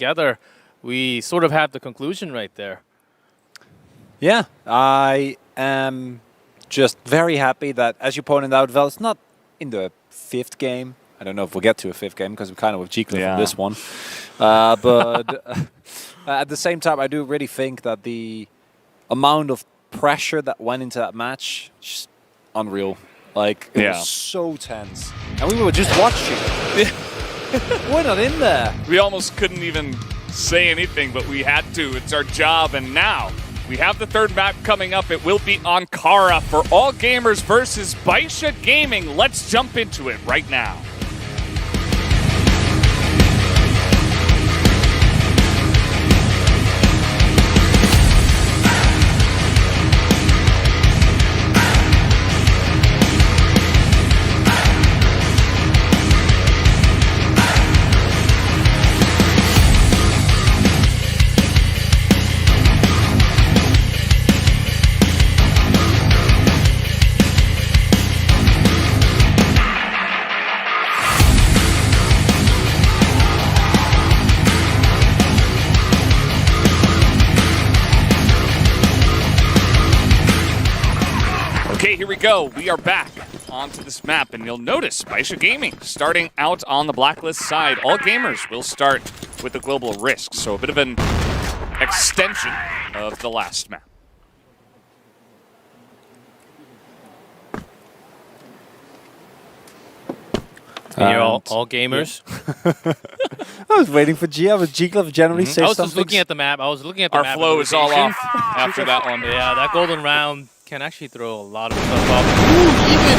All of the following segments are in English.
together, we sort of have the conclusion right there. Yeah, I am just very happy that, as you pointed out, Val, it's not in the 5th game. I don't know if we'll get to a 5th game because we're kind of with G-Cliff on this one. But at the same time, I do really think that the amount of pressure that went into that match, just unreal. Like, it was so tense. And we were just watching. We're not in there. We almost couldn't even say anything, but we had to. It's our job. And now we have the 3rd map coming up. It will be Ankara for All Gamers versus Baisha Gaming. Let's jump into it right now. Okay, here we go. We are back onto this map, and you'll notice Baisha Gaming starting out on the blacklist side. All Gamers will start with the Global Risk, so a bit of an extension of the last map. You're all Gamers. I was waiting for G. I was G-Cliff generally say something. I was just looking at the map. Our flow is all off after that one. Yeah, that golden round can actually throw a lot of stuff off. Ooh, even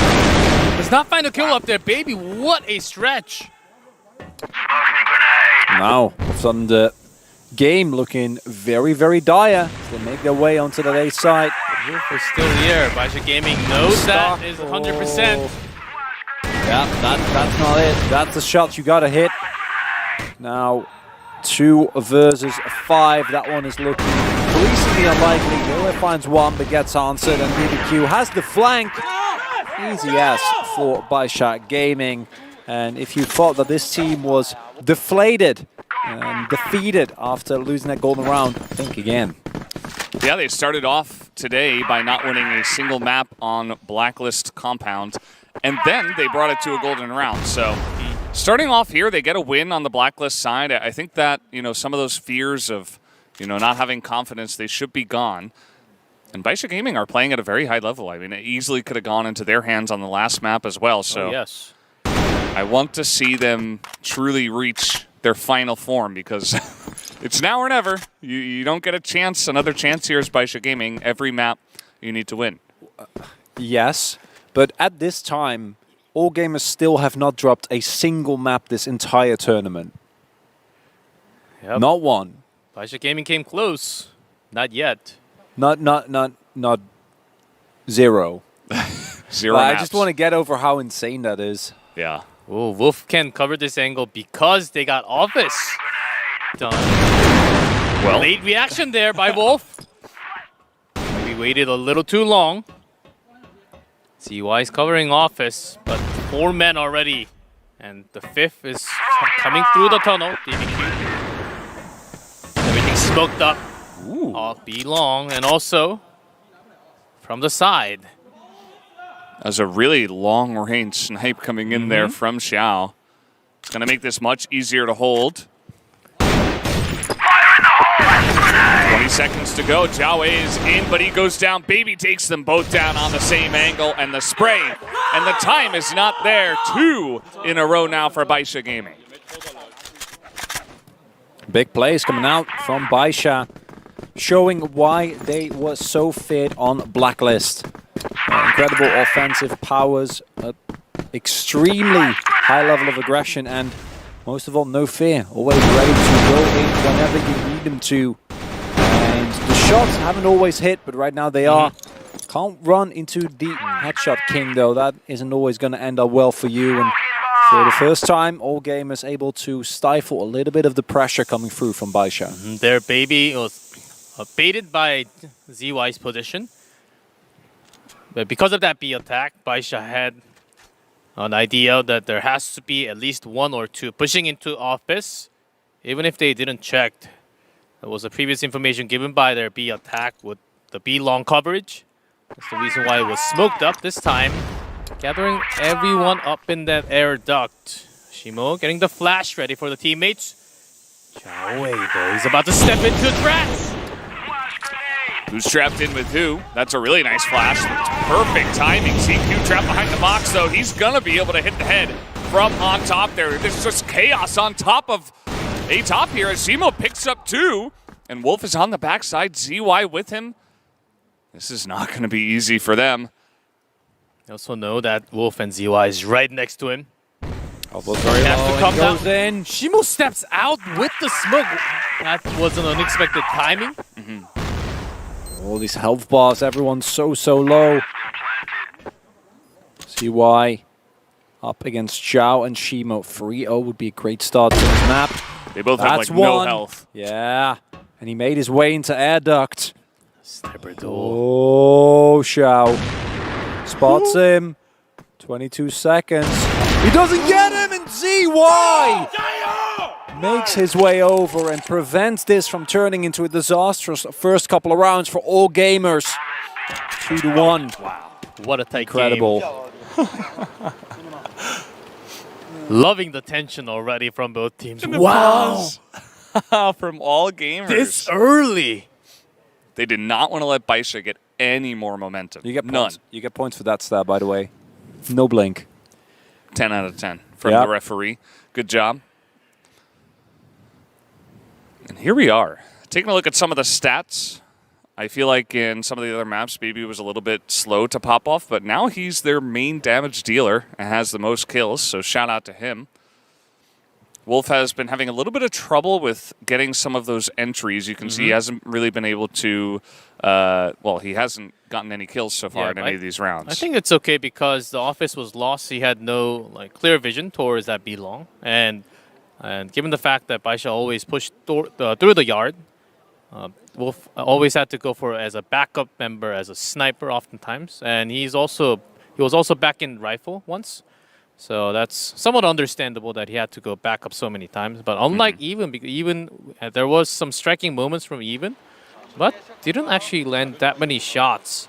does not find a kill up there, baby. What a stretch. Now, all of a sudden, the game looking very, very dire. They make their way onto the A side. The roof is still here. Baisha Gaming knows that is 100%. Yeah, that's not it. That's the shot you gotta hit. Now, 2 versus 5. That one is looking increasingly unlikely. Miller finds one, but gets answered, and BBQ has the flank. Easy as for Baisha Gaming. And if you thought that this team was deflated and defeated after losing that golden round, think again. Yeah, they started off today by not winning a single map on Blacklist Compound, and then they brought it to a golden round. So starting off here, they get a win on the Blacklist side. I think that, some of those fears of, not having confidence, they should be gone. And Baisha Gaming are playing at a very high level. I mean, it easily could have gone into their hands on the last map as well. So yes. I want to see them truly reach their final form because it's now or never. You don't get a chance, another chance here as Baisha Gaming. Every map you need to win. Yes, but at this time, All Gamers still have not dropped a single map this entire tournament. Yep. Not one. Baisha Gaming came close. Not yet. Not zero. Zero I maps. just want to get over how insane that is. Yeah. Oh, Wolf can cover this angle because they got Office done. Well, late reaction there by Wolf. We waited a little too long. CY is covering Office, but 4 men already. And the 5th is coming through the tunnel. DBQ. Everything smoked up. Ooh. Off B long, and also from the side. There's a really long-range snipe coming in there from Xiao. It's going to make this much easier to hold. 20 seconds to go. Jiao is in, but he goes down. Baby takes them both down on the same angle, and the spray. And the time is not there. 2 in a row now for Baisha Gaming. Big plays coming out from Baisha, showing why they were so fit on Blacklist. Incredible offensive powers, extremely high level of aggression, and most of all, no fear. Always ready to go in whenever you need them to. And the shots haven't always hit, but right now they are. Can't run into the headshot king, though. That isn't always going to end up well for you. And for the first time, All Gamers able to stifle a little bit of the pressure coming through from Baisha. Their baby was baited by ZY's position. But because of that B attack, Baisha had an idea that there has to be at least 1 or 2 pushing into Office even if they didn't check, there was a previous information given by their B attack with the B long coverage. That's the reason why it was smoked up this time. Gathering everyone up in that air duct. Shimo getting the flash ready for the teammates. Chao Wei though, he's about to step into grass. Who's trapped in with who? That's a really nice flash. Perfect timing. CQ trapped behind the box, though. He's going to be able to hit the head from on top there. There's just chaos on top of a top here as Zemo picks up 2. And Wolf is on the backside. ZY with him. This is not going to be easy for them. You also know that Wolf and ZY is right next to him. Elbows very Has low to come and goes down. in. Shimo steps out with the smoke. That was an unexpected timing. All these health bars, everyone's so low. CY up against Zhao and Shimo. 3-0 would be a great start to this map. They both have That's like no one. health. Yeah, and he made his way into air duct. Sniper duel. Oh, Zhao spots him. 22 seconds. He doesn't get him, and ZY makes his way over and prevents this from turning into a disastrous first couple of rounds for all gamers. 2-1. Wow, what a tight Incredible. game. Loving the tension already from both teams. Wow. From all gamers. This early. They did not want to let Baisha get any more momentum. You get none. points. You get points for that stab, by the way. No blink. 10 out of 10 from Yep. the referee. Good job. And here we are. Taking a look at some of the stats. I feel like in some of the other maps, BB was a little bit slow to pop off, but now he's their main damage dealer and has the most kills, so shout out to him. Wolf has been having a little bit of trouble with getting some of those entries. You can see he hasn't really been able to, well, he hasn't gotten any kills so far in any of these rounds. I think it's okay because the office was lost. He had no clear vision towards that B long, and given the fact that Baisha always pushed through the yard, Wolf always had to go for as a backup member, as a sniper oftentimes, and he was also back in rifle once. So that's somewhat understandable that he had to go back up so many times. But unlike Even, there was some striking moments from Even, but didn't actually land that many shots.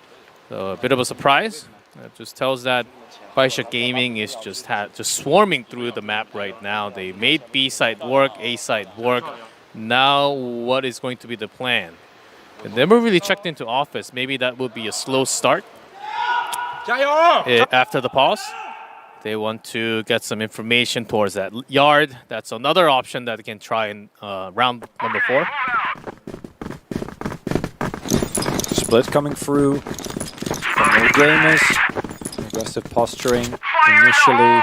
So a bit of a surprise. That just tells that Baisha Gaming is just swarming through the map right now. They made B side work, A side work. Now what is going to be the plan? They never really checked into office. Maybe that would be a slow start after the pause. They want to get some information towards that yard. That's another option that they can try in round number 4. Split coming through from all gamers. Aggressive posturing initially.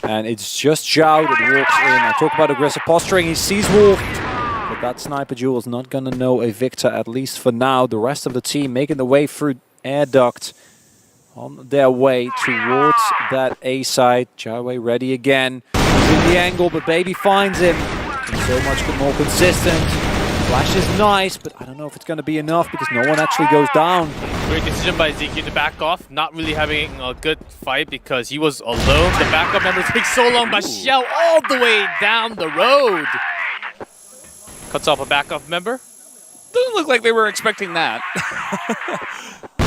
And it's just Zhao that walks in. I talk about aggressive posturing. He sees Wolf. But that sniper duel is not going to know a victor, at least for now. The rest of the team making the way through air duct. On their way towards that A side. Jawei ready again. He's in the angle, but Baby finds him. He's so much more consistent. Flash is nice, but I don't know if it's going to be enough because no one actually goes down. Great decision by ZQ to back off. Not really having a good fight because he was alone. The backup member takes so long, but Xiao all the way down the road. Cuts off a backup member. Doesn't look like they were expecting that.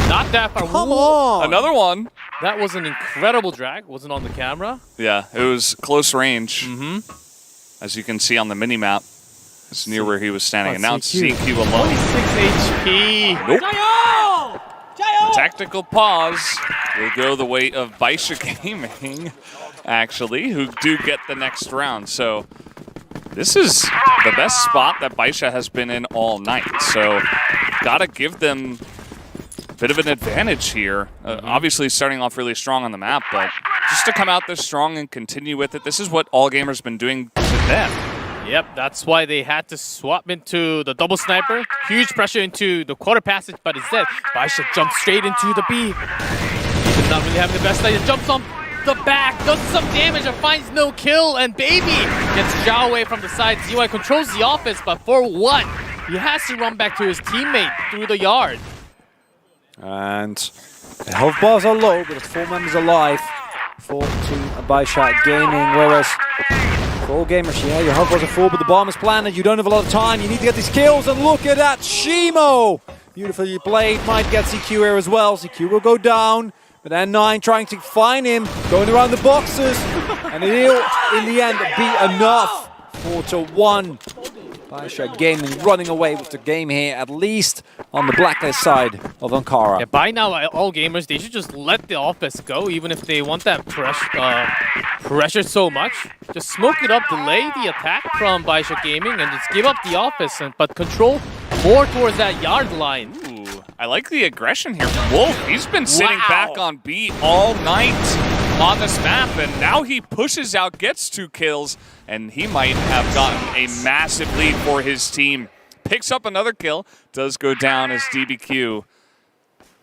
Not that far. Come on! Another one. That was an incredible drag. Wasn't on the camera. Yeah, it was close range. As you can see on the mini-map. It's near where he was standing. And now it's CQ alone. 26 HP. Nope. The tactical pause will go the way of Baisha Gaming, actually, who do get the next round. So this is the best spot that Baisha has been in all night. So gotta give them a bit of an advantage here. Obviously starting off really strong on the map, but just to come out this strong and continue with it, this is what all gamers been doing to them. Yep, that's why they had to swap into the double sniper. Huge pressure into the quarter passage, but instead, Baisha jumps straight into the B. He's not really having the best night. He jumps on the back, does some damage, and finds no kill, and Baby gets Zhao away from the side. ZY controls the office, but for what? He has to run back to his teammate through the yard. And the health bars are low, but the 4 members alive for Team Baisha Gaming, whereas for For all gamers, yeah, your health wasn't full, but the bomb is planted. You don't have a lot of time. You need to get these kills, and look at that, Shimo! Beautifully played. Might get CQ here as well. CQ will go down, but then 9 trying to find him, going around the boxes, and it'll, in the end, be enough. 4-1. Baisha Gaming running away with the game here, at least on the Blacklist side of Ankara. Yeah, by now, all gamers, they should just let the office go, even if they want that pressure so much. Just smoke it up, delay the attack from Baisha Gaming, and just give up the office, but control more towards that yard line. Ooh, I like the aggression here from Wolf. He's been sitting back on B all night on this map, and now he pushes out, gets 2 kills, and he might have gotten a massive lead for his team. Picks up another kill, does go down as DBQ,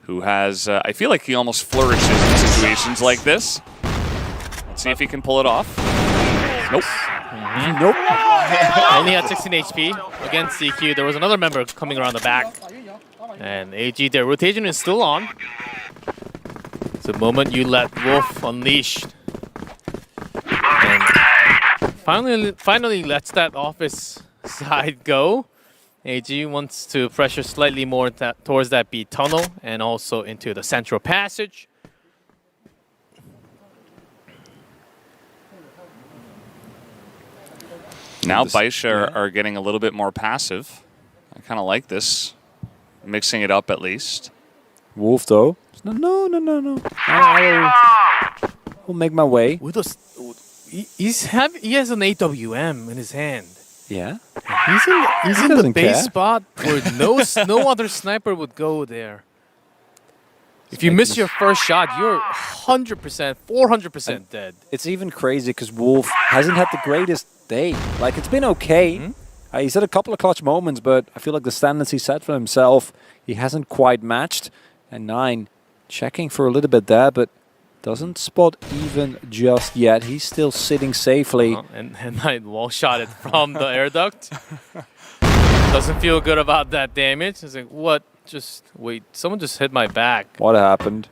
who has, I feel like he almost flourishes in situations like this. Let's see if he can pull it off. Nope. Nope. Only had 16 HP against CQ. There was another member coming around the back. And AG, their rotation is still on. The moment you let Wolf unleash, and finally lets that office side go. AG wants to pressure slightly more towards that B tunnel and also into the central passage. Now Baisha are getting a little bit more passive. I kind of like this, mixing it up at least. Wolf, though. No. I'll make my way. He has an AWM in his hand. Yeah. He's in the doesn't base care. spot where no other sniper would go there. If you miss your first shot, you're 100%, 400% dead. It's even crazy because Wolf hasn't had the greatest day. Like, it's been okay. He's had a couple of clutch moments, but I feel like the standards he set for himself, he hasn't quite matched. And 9 checking for a little bit there, but doesn't spot even just yet. He's still sitting safely. And I wall shot it from the air duct. Doesn't feel good about that damage. It's like, what? Just wait, someone just hit my back. What happened?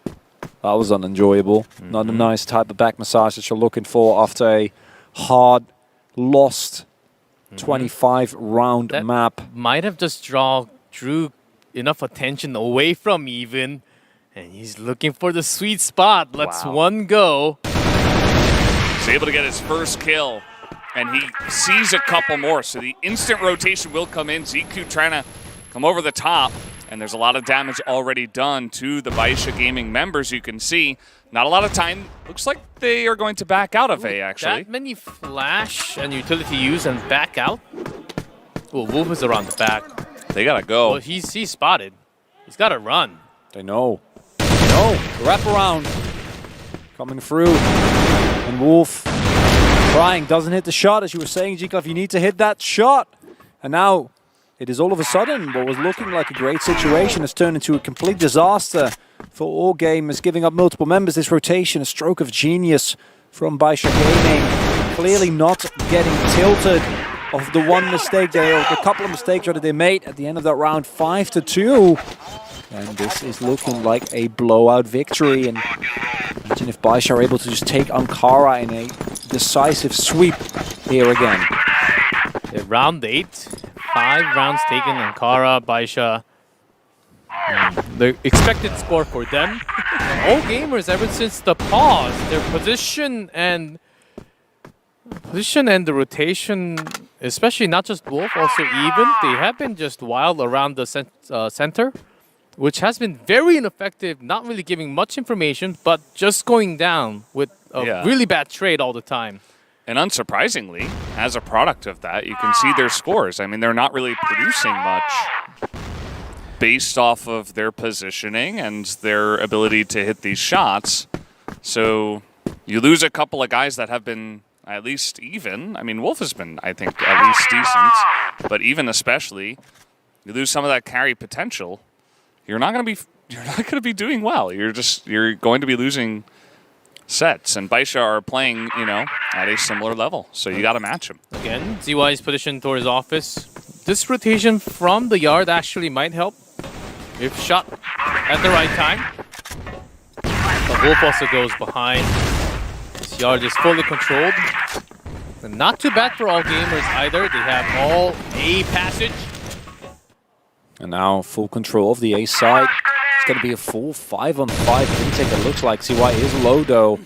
That was unenjoyable. Not a nice type of back massage that you're looking for after a hard, lost 25-round map. Might have just drew enough attention away from Even, and he's looking for the sweet spot. Let's one go. He's able to get his first kill, and he sees a couple more, so the instant rotation will come in. ZQ trying to come over the top, and there's a lot of damage already done to the Baisha Gaming members. You can see not a lot of time. Looks like they are going to back out of A, actually. That many flash and utility use and back out? Well, Wolf is around the back. They gotta go. Well, he's spotted. He's got to run. They know. Wrap around. Coming through. And Wolf trying. Doesn't hit the shot. As you were saying, G-Club, you need to hit that shot. And now it is all of a sudden what was looking like a great situation has turned into a complete disaster for all gamers, giving up multiple members. This rotation, a stroke of genius from Baisha Gaming. Clearly not getting tilted of the one mistake or the couple of mistakes that they made at the end of that round, 5-2. And this is looking like a blowout victory. And imagine if Baisha are able to just take Ankara in a decisive sweep here again. Yeah, round 8, 5 rounds taken. Ankara, Baisha. The expected score for them. All gamers ever since the pause, their position and the rotation, especially not just Wolf, also Even, they have been just wild around the center, which has been very ineffective, not really giving much information, but just going down with a really bad trade all the time. And unsurprisingly, as a product of that, you can see their scores. I mean, they're not really producing much based off of their positioning and their ability to hit these shots. So you lose a couple of guys that have been at least even. I mean, Wolf has been, I think, at least decent, but Even especially, you lose some of that carry potential. You're not going to be doing well. You're going to be losing sets, and Baisha are playing, at a similar level. So you got to match them. Again, ZY is positioned towards office. This rotation from the yard actually might help if shot at the right time. But Wolf also goes behind. This yard is fully controlled. Not too bad for all gamers either. They have all A passage. And now full control of the A side. It's going to be a full 5-on-5 intake, it looks like. CY is low though,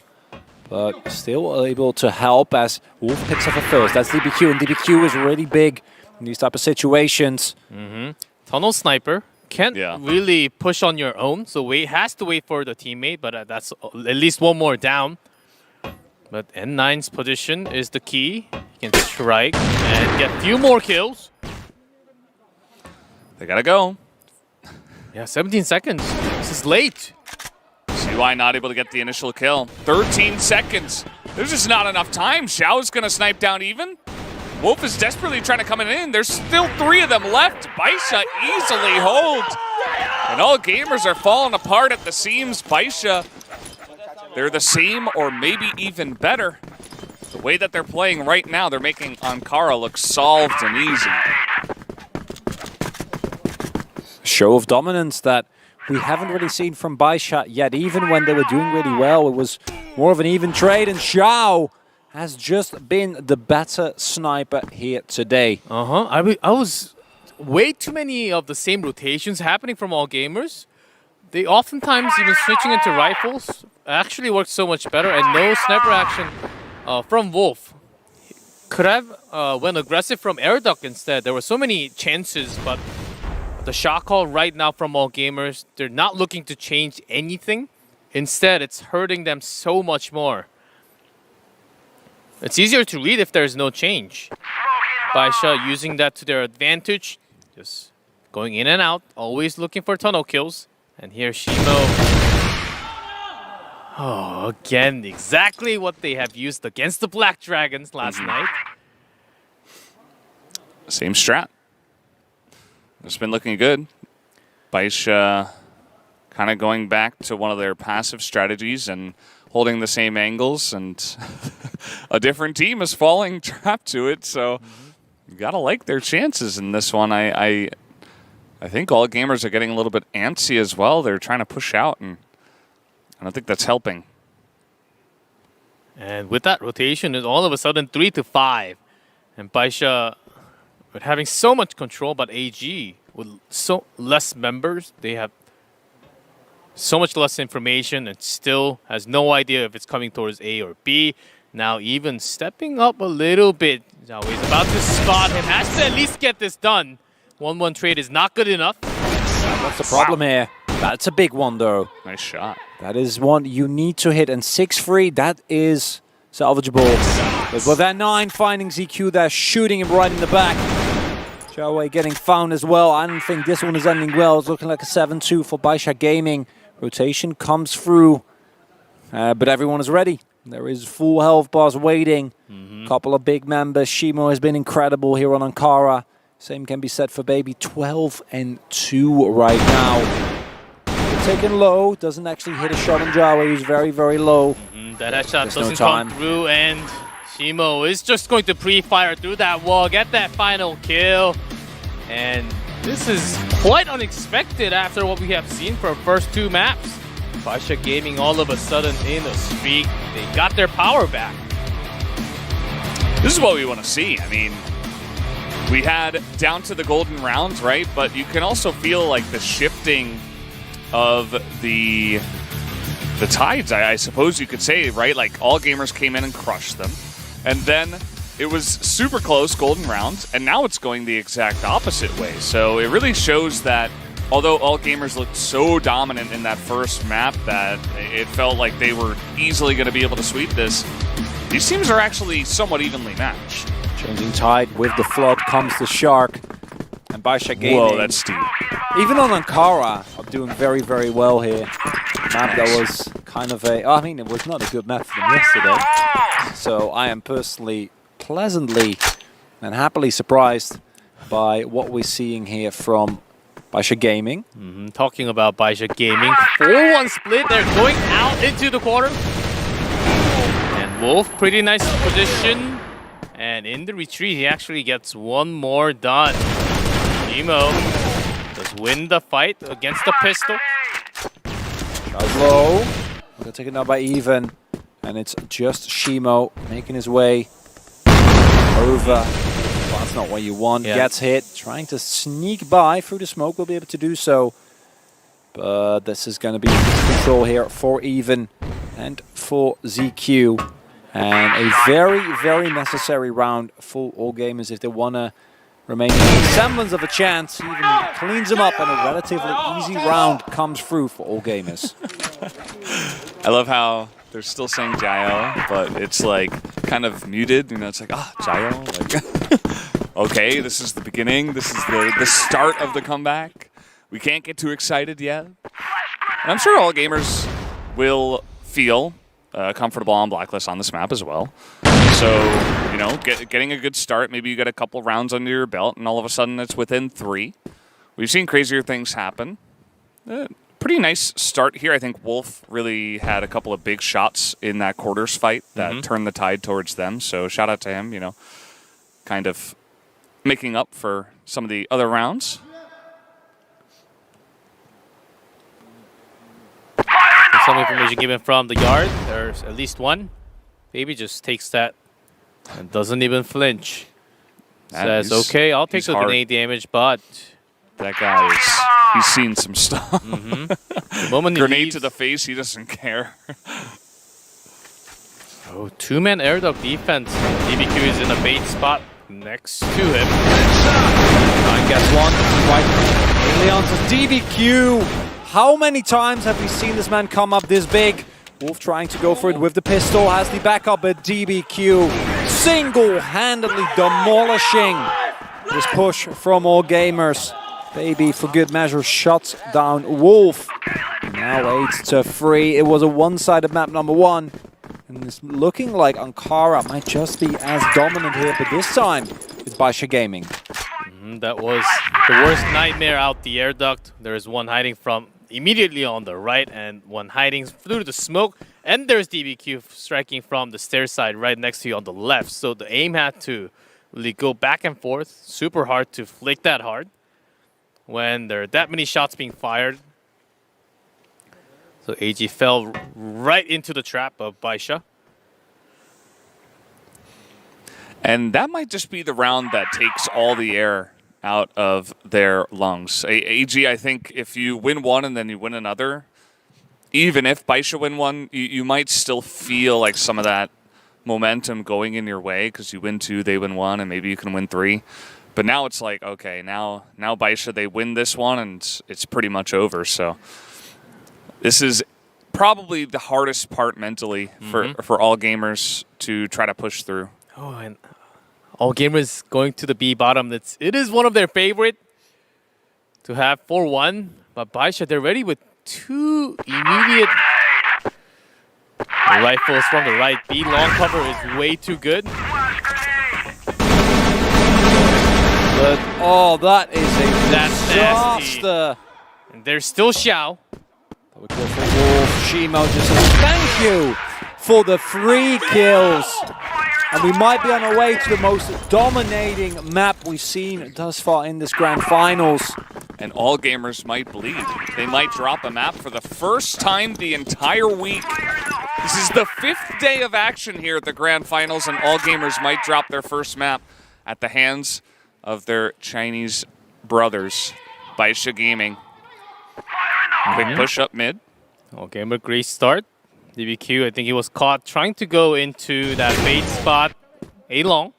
but still able to help as Wolf picks up a first. That's DBQ, and DBQ is really big in these type of situations. Tunnel sniper can't Yeah. really push on your own, so has to wait for the teammate, but that's at least one more down. But N9's position is the key. He can strike and get a few more kills. They gotta go. Yeah, 17 seconds. This is late. CY not able to get the initial kill. 13 seconds. There's just not enough time. Xiao's gonna snipe down even. Wolf is desperately trying to come in. There's still 3 of them left. Baisha easily holds. And all gamers are falling apart at the seams. Baisha, they're the same or maybe even better. The way that they're playing right now, they're making Ankara look solved and easy. Show of dominance that we haven't really seen from Baisha yet. Even when they were doing really well, it was more of an even trade, and Xiao has just been the better sniper here today. I was way too many of the same rotations happening from all gamers. They oftentimes even switching into rifles actually worked so much better, and no sniper action from Wolf. Could have went aggressive from air duck instead. There were so many chances, but the shot call right now from all gamers, they're not looking to change anything. Instead, it's hurting them so much more. It's easier to read if there's no change. Baisha using that to their advantage, just going in and out, always looking for tunnel kills. And here Shimo. Oh, again, exactly what they have used against the Black Dragons last night. Same strat. It's been looking good. Baisha kind of going back to one of their passive strategies and holding the same angles, and a different team is falling trapped to it, so you gotta like their chances in this one. I think all gamers are getting a little bit antsy as well. They're trying to push out, and I don't think that's helping. And with that rotation, it's all of a sudden 3-5. And Baisha, with having so much control, but AG with so less members, they have so much less information and still has no idea if it's coming towards A or B. Now even stepping up a little bit. Now he's about to spot him. Has to at least get this done. 1-1 trade is not good enough. That's the problem here. That's a big one though. Nice shot. That is one you need to hit, and 6-3, that is salvageable. But with that 9 finding ZQ there, shooting him right in the back. Xiaowei getting found as well. I don't think this one is ending well. It's looking like a 7-2 for Baisha Gaming. Rotation comes through, but everyone is ready. There is full health bars waiting. Couple of big members. Shimo has been incredible here on Ankara. Same can be said for Baby. 12-2 right now. Taken low, doesn't actually hit a shot on Jawa. He's very, very low. That headshot There's no doesn't time. come through, and Shimo is just going to pre-fire through that wall, get that final kill. And this is quite unexpected after what we have seen for our first 2 maps. Baisha Gaming all of a sudden in a streak. They got their power back. This is what we want to see. I mean, we had down to the golden rounds, right? But you can also feel like the shifting of the tides, I suppose you could say, right? Like all gamers came in and crushed them. And then it was super close, golden round, and now it's going the exact opposite way. So it really shows that although all gamers looked so dominant in that first map that it felt like they were easily going to be able to sweep this, these teams are actually somewhat evenly matched. Changing tide with the flood comes the Shark. And Baisha Gaming. Whoa, that's steep. Even on Ankara, are doing very, very well here. Map that was kind of a... I mean, it was not a good map for them yesterday. So I am personally pleasantly and happily surprised by what we're seeing here from Baisha Gaming. Talking about Baisha Gaming, 4-1 split. They're going out into the corner. And Wolf, pretty nice position. And in the retreat, he actually gets one more done. Shimo does win the fight against the pistol. Shot low. We're taken out by Even. And it's just Shimo making his way over. Well, that's not what you want. Yeah. Gets hit. Trying to sneak by through the smoke. Will be able to do so. But this is going to be control here for Even and for ZQ. And a very, very necessary round for all gamers if they want to remain in the semblance of a chance. Even cleans them up and a relatively easy round comes through for all gamers. I love how they're still saying Jayo, but it's like kind of muted. You know, it's like, Jayo. Like, okay, this is the beginning. This is the start of the comeback. We can't get too excited yet. And I'm sure all gamers will feel comfortable on Blacklist on this map as well. So, you know, getting a good start, maybe you get a couple rounds under your belt, and all of a sudden it's within 3. We've seen crazier things happen. Pretty nice start here. I think Wolf really had a couple of big shots in that quarters fight that turned the tide towards them. So shout out to him, you know, kind of making up for some of the other rounds. Some information given from the yard. There's at least one. Baby just takes that and doesn't even flinch. Says, okay, I'll take the grenade damage, but that guy he's seen some stuff. The moment grenade to the face, he doesn't care. Oh, 2-man air duct defense. DBQ is in a bait spot next to him. Nine gets one. Right. Leon to DBQ. How many times have we seen this man come up this big? Wolf trying to go for it with the pistol, has the backup, but DBQ single-handedly demolishing this push from all gamers. Baby, for good measure, shuts down Wolf. Now 8-3. It was a one-sided map number 1. And it's looking like Ankara might just be as dominant here, but this time it's Baisha Gaming. That was the worst nightmare out the air duct. There is one hiding from immediately on the right and one hiding through the smoke. And there's DBQ striking from the stair side right next to you on the left. So the aim had to really go back and forth. Super hard to flick that hard when there are that many shots being fired. So AG fell right into the trap of Baisha. And that might just be the round that takes all the air out of their lungs. AG, I think if you win one and then you win another, even if Baisha win one, you might still feel like some of that momentum going in your way because you win 2, they win 1, and maybe you can win 3. But now it's like, okay, now Baisha, they win this one and it's pretty much over. So this is probably the hardest part mentally for all gamers to try to push through. Oh, and all gamers going to the B bottom. It is one of their favorite to have 4-1. But Baisha, they're ready with 2 immediate rifles from the right. B long cover is way too good. But, oh, that is a disaster. And there's still Xiao. We go for Wolf. Shimo just says thank you for the 3 kills. And we might be on our way to the most dominating map we've seen thus far in this grand finals. And all gamers might bleed. They might drop a map for the first time the entire week. This is the 5th day of action here at the grand finals, and all gamers might drop their first map at the hands of their Chinese brothers. Baisha Gaming. Quick push up mid. All gamer great start. DBQ, I think he was caught trying to go into that bait spot. A long.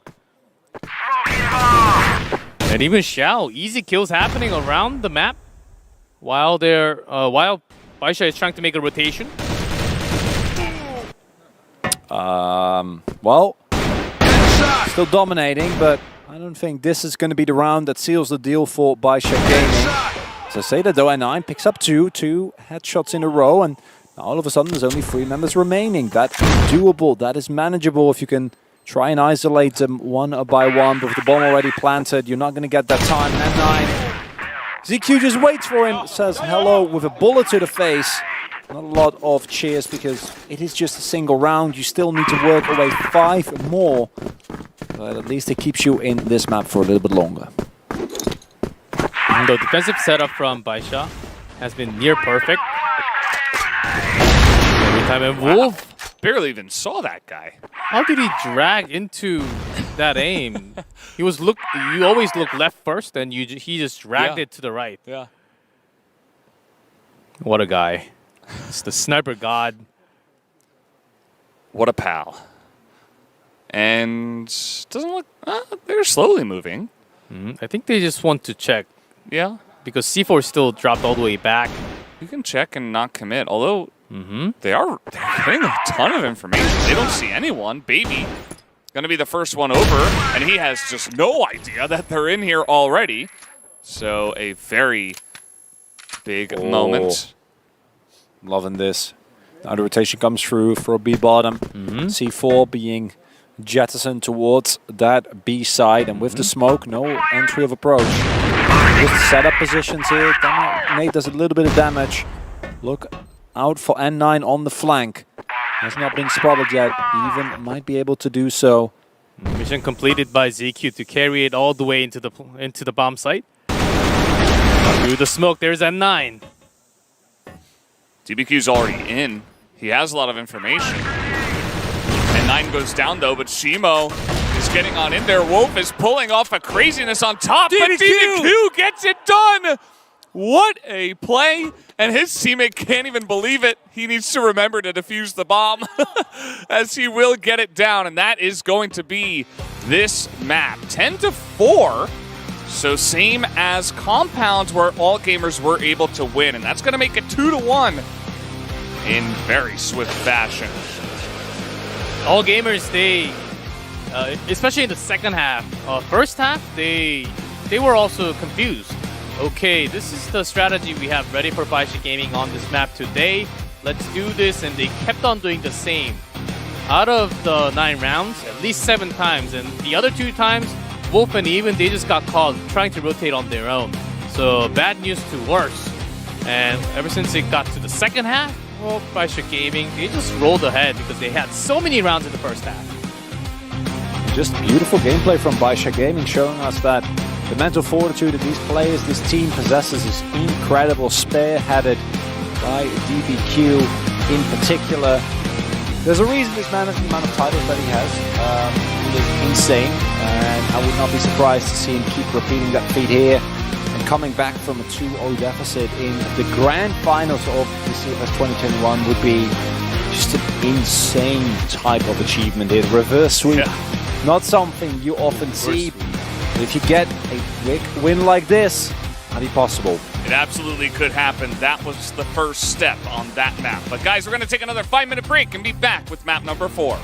And even Xiao, easy kills happening around the map while Baisha is trying to make a rotation. Well, still dominating, but I don't think this is going to be the round that seals the deal for Baisha Gaming. As I say, the Doe9 picks up two headshots in a row, and now all of a sudden there's only 3 members remaining. That is doable, that is manageable if you can try and isolate them one by one. But with the bomb already planted, you're not going to get that time. N9, ZQ just waits for him, says hello with a bullet to the face. Not a lot of cheers because it is just a single round. You still need to work away 5 more. But at least it keeps you in this map for a little bit longer. The defensive setup from Baisha has been near perfect. Every time, and Wolf barely even saw that guy. How did he drag into that aim. He was You always look left first, and he just dragged Yeah. it to the right. Yeah. What a guy! It's the sniper god. What a pal. And doesn't look. They're slowly moving. I think they just want to check Yeah. because C4 still dropped all the way back. You can check and not commit. Although they're getting a ton of information. They don't see anyone. Baby going to be the first one over, and he has just no idea that they're in here already. So a very big moment. Loving this. Now the rotation comes through for a B bottom. C4 being jettisoned towards that B side, and with the smoke, no entry of approach. Just setup positions here. Nate does a little bit of damage. Look out for N9 on the flank. Has not been spotted yet. Even might be able to do so. Mission completed by ZQ to carry it all the way into the bomb site. Through the smoke, there's N9. DBQ's already in. He has a lot of information. And 9 goes down though, but Shimo is getting on in there. Wolf is pulling off a craziness on top, but DBQ gets it done! What a play! And his teammate can't even believe it. He needs to remember to defuse the bomb as he will get it down, and that is going to be this map. 10-4, so same as Compounds where all gamers were able to win, and that's going to make it 2-1 in very swift fashion. All gamers, they, especially in the second half, first half, they were also confused. Okay, this is the strategy we have ready for Baisha Gaming on this map today. Let's do this, and they kept on doing the same. Out of the 9 rounds, at least 7 times, and the other 2 times, Wolf and Even, they just got caught trying to rotate on their own. So bad news to worse. And ever since it got to the second half, well, Baisha Gaming, they just rolled ahead because they had so many rounds in the first half. Just beautiful gameplay from Baisha Gaming, showing us that the mental fortitude of these players, this team possesses, is incredible, spearheaded by DBQ in particular. There's a reason this man has the amount of titles that he has. He is insane, and I would not be surprised to see him keep repeating that feat here and coming back from a 2-0 deficit in the grand finals of the CFS 2021 would be just an insane type of achievement here. The reverse sweep, not something you often see. If you get a quick win like this, might be possible. It absolutely could happen. That was the first step on that map. But guys, we're going to take another 5-minute break and be back with map number 4.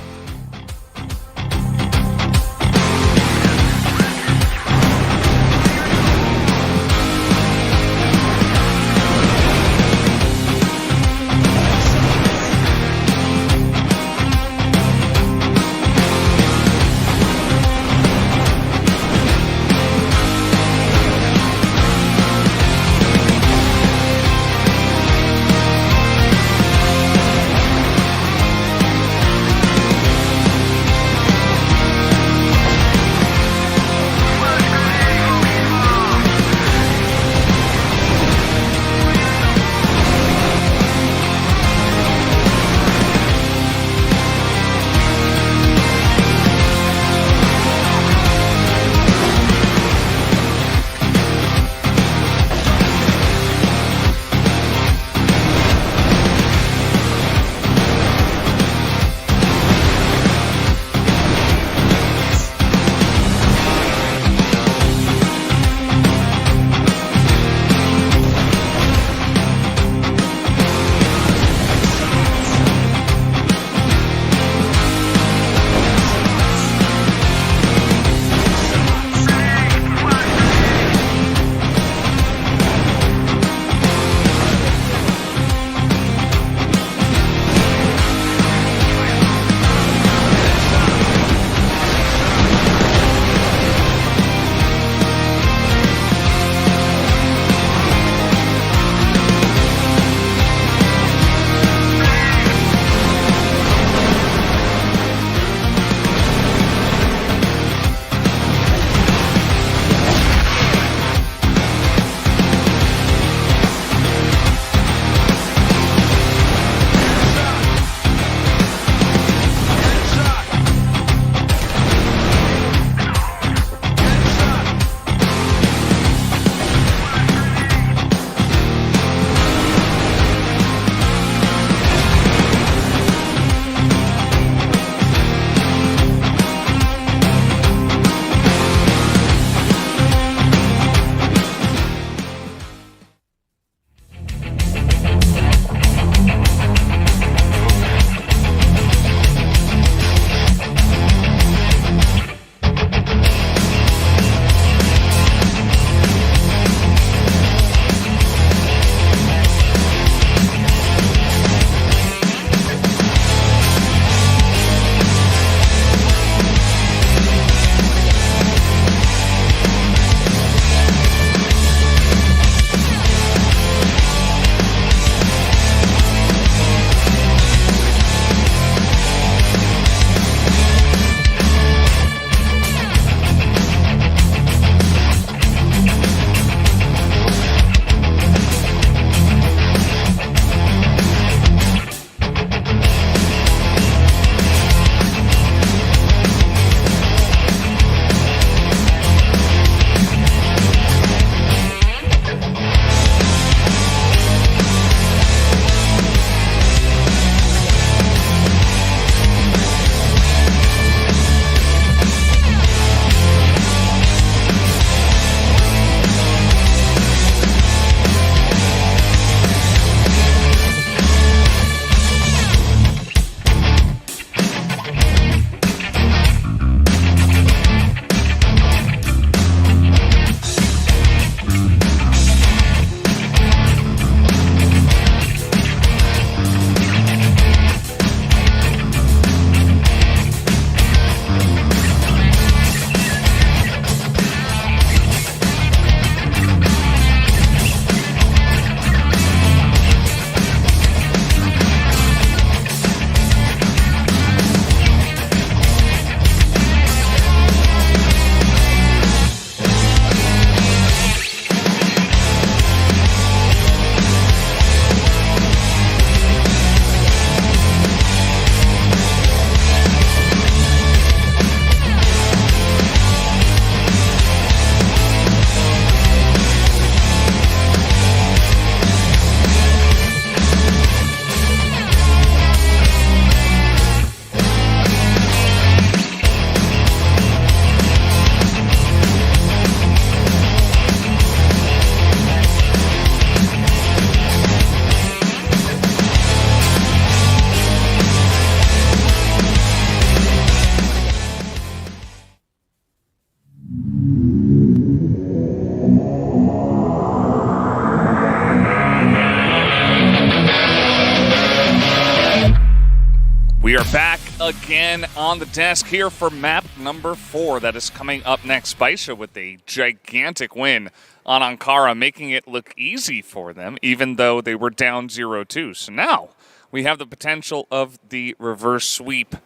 We are back again on the desk here for map number 4 that is coming up next. Baisha with a gigantic win on Ankara, making it look easy for them, even though they were down 0-2. So now we have the potential of the reverse sweep.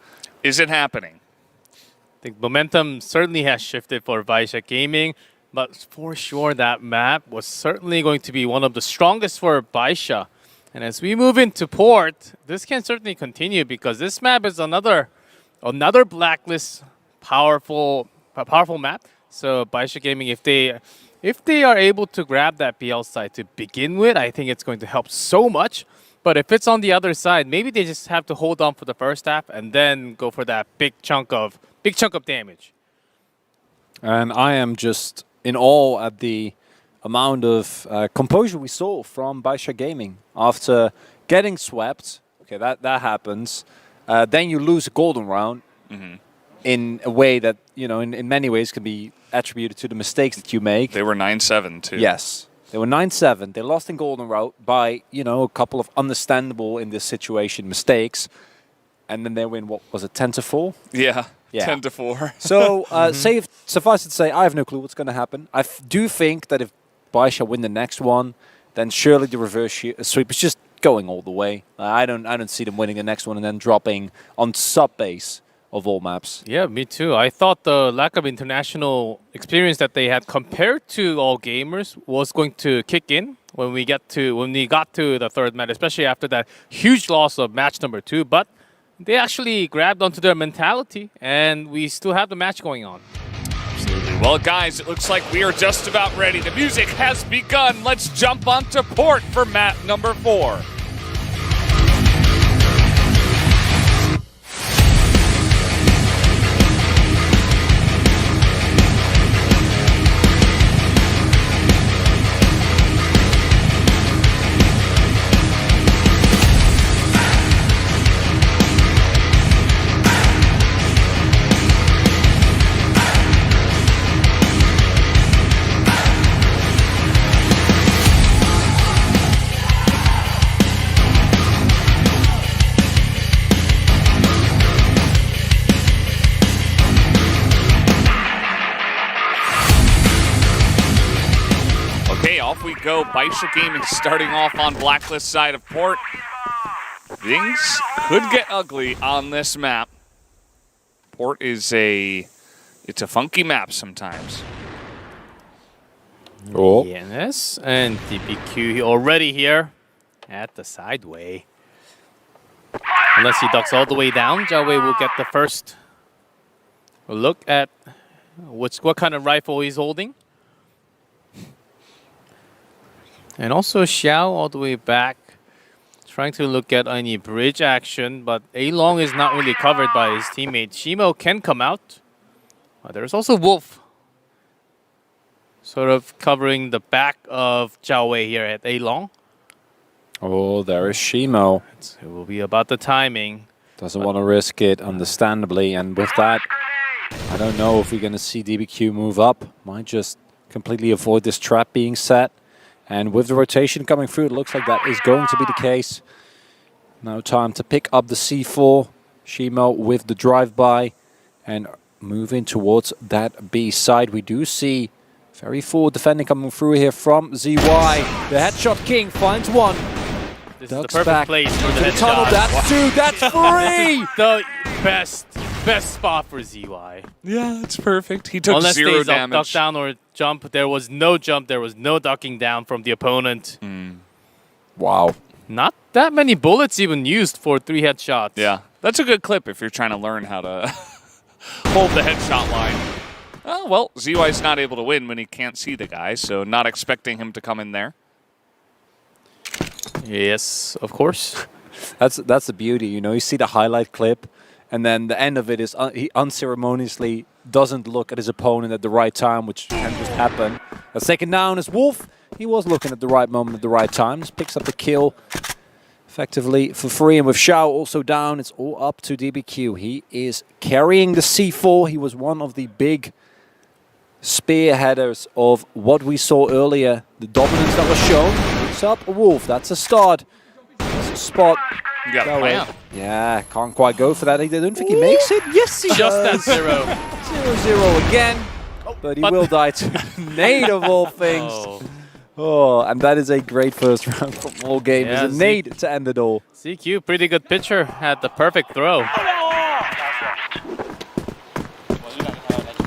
Is it happening? I think momentum certainly has shifted for Baisha Gaming, but for sure that map was certainly going to be one of the strongest for Baisha. And as we move into port, this can certainly continue because this map is another blacklist powerful map. So Baisha Gaming, if they are able to grab that BL side to begin with, I think it's going to help so much. But if it's on the other side, maybe they just have to hold on for the first half and then go for that big chunk of damage. And I am just in awe at the amount of composure we saw from Baisha Gaming after getting swept. Okay, that happens. Then you lose a golden round in a way that, you know, in many ways can be attributed to the mistakes that you make. They were 9-7 too. Yes. They were 9-7. They lost in golden round by, you know, a couple of understandable in this situation mistakes. And then they win, what was it, 10-4? Yeah. Yeah. 10-4. So, suffice it to say, I have no clue what's going to happen. I do think that if Baisha win the next one, then surely the reverse sweep is just going all the way. I don't see them winning the next one and then dropping on sub-base of all maps. Yeah, me too. I thought the lack of international experience that they had compared to all gamers was going to kick in when we got to the third match, especially after that huge loss of match number 2. But they actually grabbed onto their mentality, and we still have the match going on. Absolutely. Well, guys, it looks like we are just about ready. The music has begun. Let's jump onto port for map number 4. Off we go. Baisha Gaming starting off on blacklist side of port. Things could get ugly on this map. Port is it's a funky map sometimes. Oh. Yes, and DBQ already here at the sideway. Unless he ducks all the way down, Jiawei will get the first look at what kind of rifle he's holding. And also Xiao all the way back, trying to look at any bridge action, but A-Long is not really covered by his teammate. Shimo can come out. There's also Wolf, sort of covering the back of Jiawei here at A-Long. Oh, there is Shimo. It will be about the timing. Doesn't want to risk it, understandably. And with that, I don't know if we're going to see DBQ move up. Might just completely avoid this trap being set. And with the rotation coming through, it looks like that is going to be the case. Now time to pick up the C4. Shimo with the drive-by and moving towards that B side. We do see very forward defending coming through here from ZY. The headshot king finds one. This Ducks is the perfect back place for the into the tunnel. headshot. That's 2. That's 3. The best spot for ZY. Yeah, it's perfect. He took Unless 0 they duck damage. down or jump, there was no jump, there was no ducking down from the opponent. Wow. Not that many bullets even used for 3 headshots. Yeah, that's a good clip if you're trying to learn how to hold the headshot line. Oh, well, ZY's not able to win when he can't see the guy, so not expecting him to come in there. Yes, of course. That's the beauty, you know. You see the highlight clip, and then the end of it is he unceremoniously doesn't look at his opponent at the right time, which can just happen. That's taken down as Wolf. He was looking at the right moment at the right time. Just picks up the kill effectively for free. And with Xiao also down, it's all up to DBQ. He is carrying the C4. He was one of the big spearheaders of what we saw earlier. The dominance that was shown. Picks up a Wolf. That's a start. That's a spot You got a Go away. plan. Yeah, can't quite go for that. I don't think he makes it. Yes, he Just that does. 0. 0-0 again. But he will die to Nade of all things. Oh. Oh, and that is a great first round from all gamers. Yeah, And Nade to end it all. ZQ, pretty good pitcher, had the perfect throw.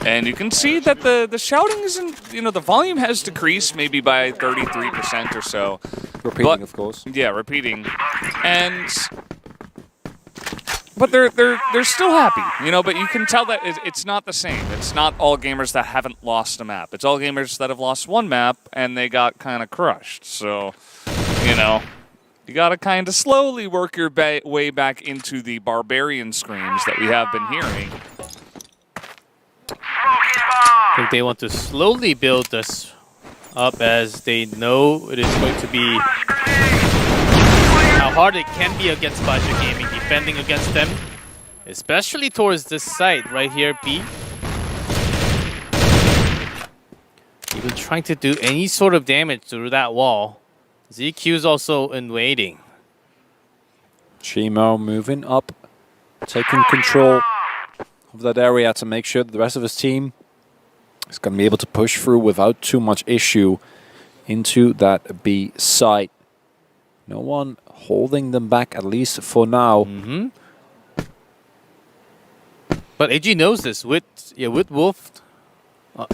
And you can see that the shouting isn't, the volume has decreased maybe by 33% or so. Repeating, But- of course. Yeah, repeating. But they're still happy, but you can tell that it's not the same. It's not all gamers that haven't lost a map. It's all gamers that have lost one map and they got kind of crushed. So, you got to kind of slowly work your way back into the barbarian screams that we have been hearing. I think they want to slowly build this up as they know it is going to be how hard it can be against Baisha Gaming defending against them, especially towards this site right here, B. Even trying to do any sort of damage through that wall. ZQ is also in waiting. Chimo moving up, taking control of that area to make sure that the rest of his team is going to be able to push through without too much issue into that B site. No one holding them back, at least for now. Mm-hmm. But AG knows this. With Wolf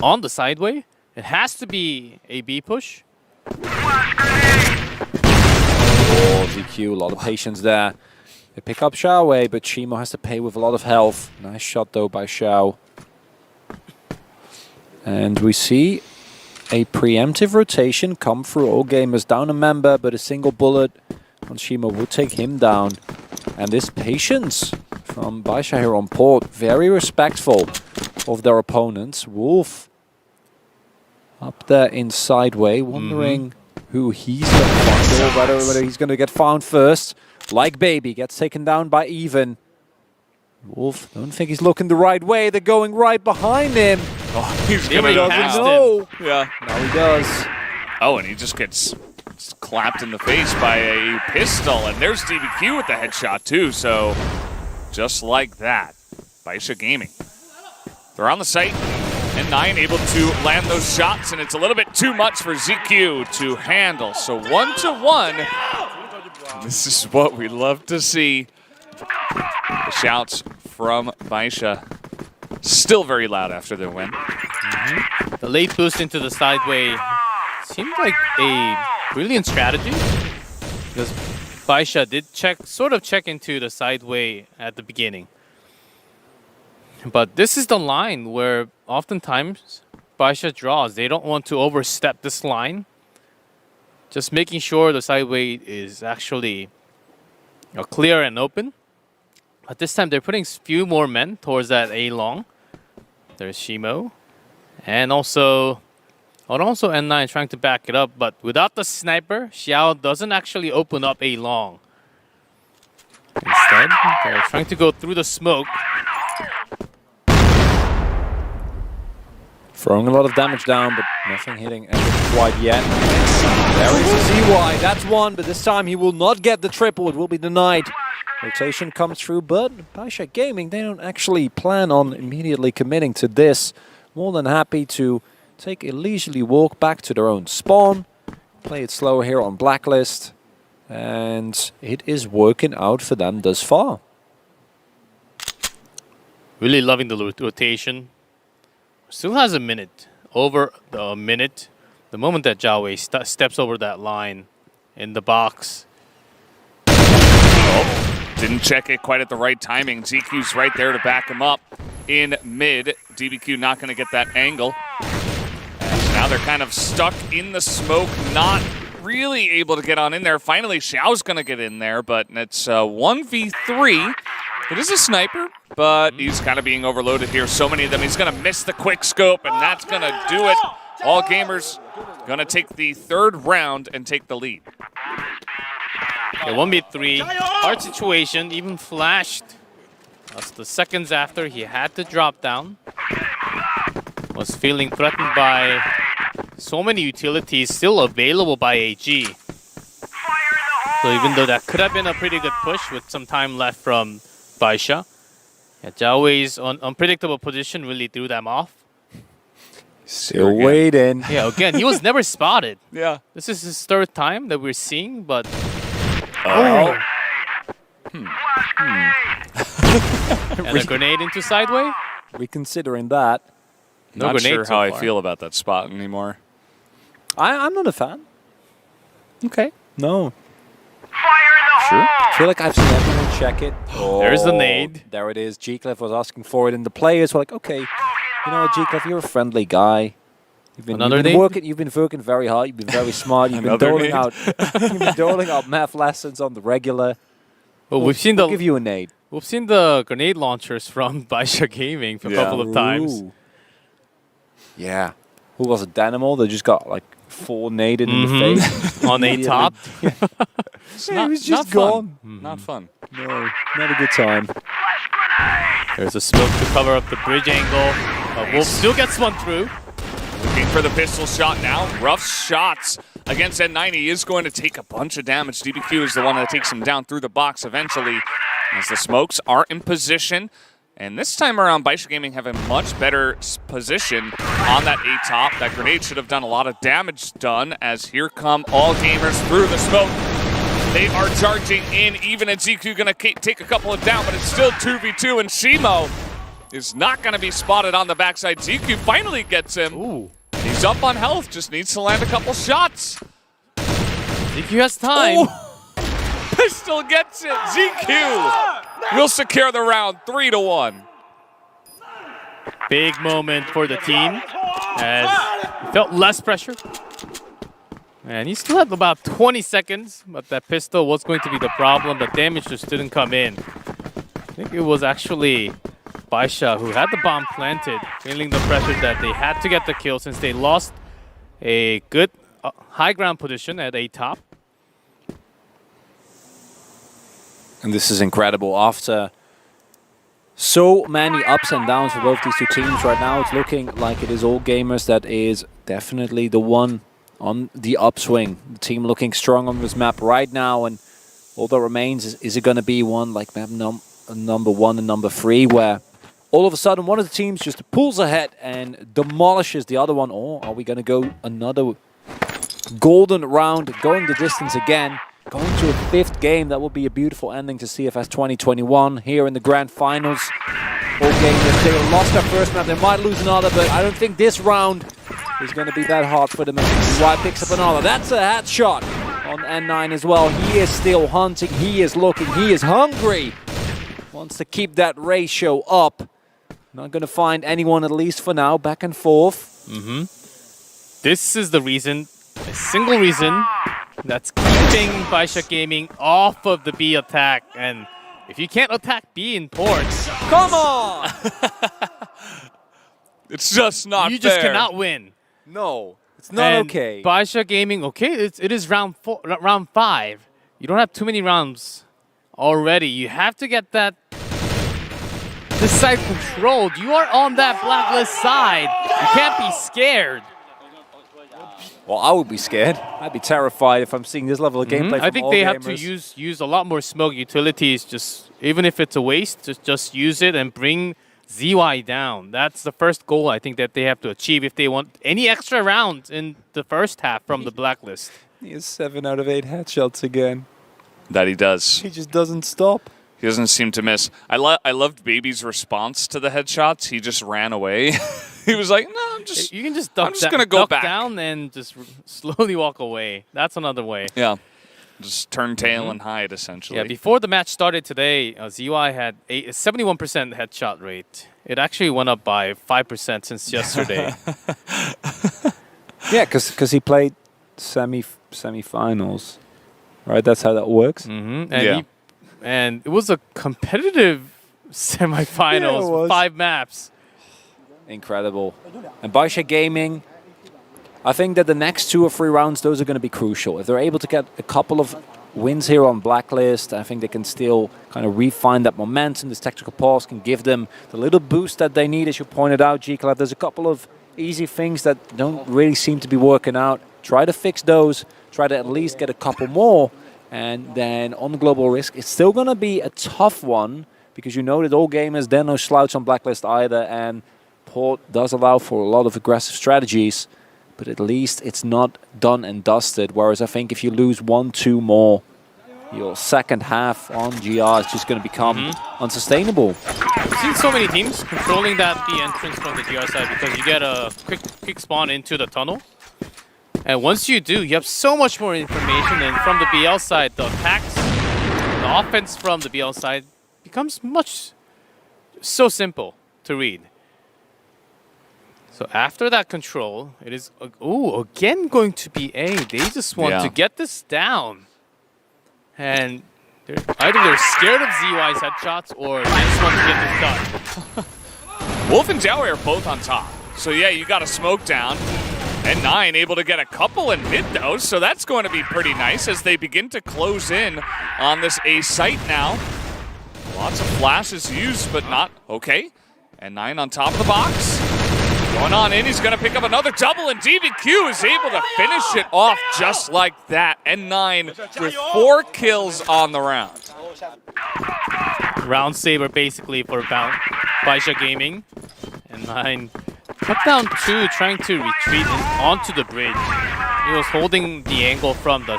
on the sideway, it has to be a B push. Oh, ZQ, a lot of patience there. They pick up Xiaowei, but Chimo has to pay with a lot of health. Nice shot, though, by Xiao. And we see a preemptive rotation come through. All gamers down a member, but a single bullet on Chimo will take him down. And this patience from Baisha here on port, very respectful of their opponents. Wolf up there in sideway, wondering who he's going to find, or whether he's going to get found first. Like Baby, gets taken down by Even. Wolf, don't think he's looking the right way. They're going right behind him. Oh, he's He gonna passed him. No. Yeah. Now he does. Oh, and he just gets clapped in the face by a pistol, and there's DBQ with the headshot too. So, just like that, Baisha Gaming. They're on the site, and 9 able to land those shots, and it's a little bit too much for ZQ to handle. So 1-1. This is what we love to see. The shouts from Baisha still very loud after their win. The late boost into the sideway seemed like a brilliant strategy because Baisha did sort of check into the sideway at the beginning. But this is the line where oftentimes Baisha draws. They don't want to overstep this line. Just making sure the sideway is actually clear and open. But this time they're putting few more men towards that A long. There's Shimo. And also N9 trying to back it up. But without the sniper, Xiao doesn't actually open up A long. Instead, they're trying to go through the smoke. Throwing a lot of damage down, but nothing hitting quite yet. There is a ZY. That's one, but this time he will not get the triple. It will be denied. Rotation comes through, but Baisha Gaming, they don't actually plan on immediately committing to this. More than happy to take a leisurely walk back to their own spawn. Play it slower here on Blacklist. And it is working out for them thus far. Really loving the rotation. Still has a minute. Over a minute. The moment that Jiawei steps over that line in the box. Oh, didn't check it quite at the right timing. ZQ's right there to back him up in mid. DBQ not going to get that angle. And now they're kind of stuck in the smoke, not really able to get on in there. Finally, Xiao's going to get in there, but it's 1v3. It is a sniper, but he's kind of being overloaded here. So many of them. He's going to miss the quick scope, and that's going to do it. All gamers going to take the third round and take the lead. The 1v3. Hard situation. Even flashed. That's the seconds after he had to drop down. Was feeling threatened by so many utilities still available by AG. So even though that could have been a pretty good push with some time left from Baisha, yeah, Jiawei's unpredictable position really threw them off. Still waiting. Yeah, again, he was never spotted. Yeah. This is his third time that we're seeing, but Oh. and a grenade into sideway. Reconsidering that. No Not grenade sure so how I far. feel about that spot anymore. I'm not a fan. Okay. No. Sure. I feel like I've seen everyone check it. There's the nade. There it is. G-Clef was asking for it, and the players were like, okay, you know what, G-Clef, you're a friendly guy. You've been nade? working very hard. You've been very smart. You've been Another doling out math lessons on the regular. Well, we've seen We'll give you a nade. we've seen the grenade launchers from Baisha Gaming a Yeah. couple of times. Ooh. Yeah. Who was it? Danimal? They just got like 4 naded in the face. On a top. It's Yeah, not, he was just not fun. gone. Not fun. No, not a good time. There's a smoke to cover up the bridge angle. Wolf still gets one through. Looking for the pistol shot now. Rough shots against N90. He is going to take a bunch of damage. DBQ is the one that takes him down through the box eventually as the smokes are in position. And this time around, Baisha Gaming have a much better position on that A-top. That grenade should have done a lot of damage done as here come all gamers through the smoke. They are charging in, even and ZQ going to take a couple of down, but it's still 2v2, and Shimo is not going to be spotted on the backside. ZQ finally gets him. Ooh. He's up on health, just needs to land a couple shots. ZQ has time. Pistol gets it. ZQ will secure the round 3-1. Big moment for the team as he felt less pressure. And he still had about 20 seconds, but that pistol was going to be the problem. The damage just didn't come in. I think it was actually Baisha who had the bomb planted, feeling the pressure that they had to get the kill since they lost a good high ground position at a top. And this is incredible. After so many ups and downs for both these two teams right now, it's looking like it is all gamers that is definitely the one on the upswing. The team looking strong on this map right now, and all that remains is it going to be one like map number 1 and number 3, where all of a sudden one of the teams just pulls ahead and demolishes the other one, or are we going to go another golden round, going the distance again, going to a 5th game? That will be a beautiful ending to CFS 2021 here in the grand finals. All gamers, they lost their first map, they might lose another, but I don't think this round is going to be that hard for them. Why picks up another. That's a headshot on N9 as well. He is still hunting, he is looking, he is hungry. Wants to keep that ratio up. Not going to find anyone, at least for now. Back and forth. This is the reason, a single reason, that's keeping Baisha Gaming off of the B attack. And if you can't attack B in ports, Come on! It's just not you just fair. cannot win. No, it's not And okay. Baisha Gaming, okay, it is round 5. You don't have too many rounds already. You have to get this side controlled. You are on that blacklist side. You can't be scared. Well, I would be scared. I'd be terrified if I'm seeing this level of gameplay from I think all they have to gamers. use a lot more smoke utilities. Just even if it's a waste, just use it and bring ZY down. That's the first goal I think that they have to achieve if they want any extra rounds in the first half from the blacklist. He has 7 out of 8 headshots again. That he does. He just doesn't stop. He doesn't seem to miss. I loved Baby's response to the headshots. He just ran away. He was like, "No, I'm just." You can just I'm duck, just gonna go duck back. down and just slowly walk away. That's another way. Yeah, just turn tail and hide essentially. Yeah, before the match started today, ZY had a 71% headshot rate. It actually went up by 5% since yesterday. Yeah, because he played semi-finals, right? That's how that works. And Yeah. and it was a competitive semifinals, Yeah, it was. 5 maps. Incredible. And Baisha Gaming, I think that the next 2 or 3 rounds, those are going to be crucial. If they're able to get a couple of wins here on Blacklist, I think they can still kind of refine that momentum. This tactical pause can give them the little boost that they need, as you pointed out, G-Club. There's a couple of easy things that don't really seem to be working out. Try to fix those. Try to at least get a couple more. And then on global risk, it's still going to be a tough one because you know that all gamers, there are no slouch on Blacklist either. And Port does allow for a lot of aggressive strategies, but at least it's not done and dusted. Whereas I think if you lose 1-2 more, your second half on GR is just going to become unsustainable. I've seen so many teams controlling that B entrance from the GR side because you get a quick spawn into the tunnel. And once you do, you have so much more information. And from the BL side, the attacks, the offense from the BL side becomes so simple to read. So after that control, it is, again going to be A. They just want to get this down. And either they're scared of ZY's headshots or they just want to get this done. Wolf and Jowie are both on top. So yeah, you got a smoke down. And 9 able to get a couple in mid though, so that's going to be pretty nice as they begin to close in on this A site now. Lots of flashes used, but not okay. And 9 on top of the box. Going on in, he's going to pick up another double, and DBQ is able to finish it off just like that. And 9 with 4 kills on the round. Round saver basically for Baisha Gaming. And 9 cut down 2, trying to retreat onto the bridge. He was holding the angle from the